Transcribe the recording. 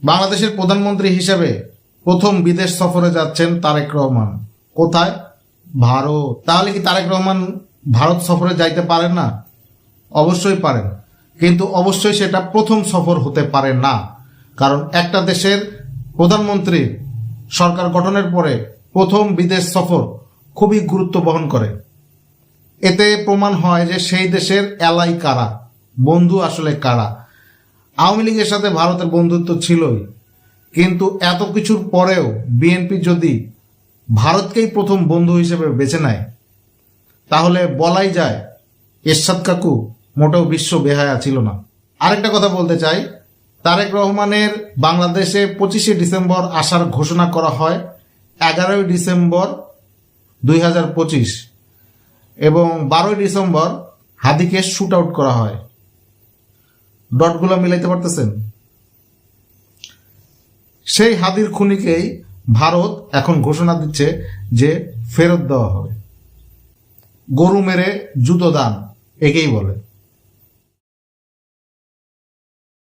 বাংলাদেশের প্রধানমন্ত্রী হিসেবে প্রথম বিদেশ সফরে যাচ্ছেন তারেক রহমান। কোথায়? ভারত। তাহলে কি তারেক রহমান ভারত সফরে যাইতে পারেন না? অবশ্যই পারেন, কিন্তু অবশ্যই সেটা প্রথম সফর হতে পারে না। কারণ একটা দেশের প্রধানমন্ত্রীর সরকার গঠনের পরে প্রথম বিদেশ সফর খুবই গুরুত্ব বহন করে। এতে প্রমাণ হয় যে সেই দেশের এলাই কারা, বন্ধু আসলে কারা। আওয়ামী লীগের সাথে ভারতের বন্ধুত্ব ছিলই, কিন্তু এত কিছুর পরেও বিএনপি যদি ভারতকেই প্রথম বন্ধু হিসেবে বেছে নেয়, তাহলে বলাই যায় এরশাদ কাকু মোটেও বিশ্ব বেহায়া ছিল না। আরেকটা কথা বলতে চাই, তারেক রহমানের বাংলাদেশে 25শে ডিসেম্বর আসার ঘোষণা করা হয় 11ই ডিসেম্বর 2025 এবং 12ই ডিসেম্বর হাদিকে শুট আউট করা হয়। ডটগুলো মিলাইতে পারতেছেন? সেই হাদির খুনিকেই ভারত এখন ঘোষণা দিচ্ছে যে ফেরত দেওয়া হবে। গরু মেরে জুতো দান, একেই বলে।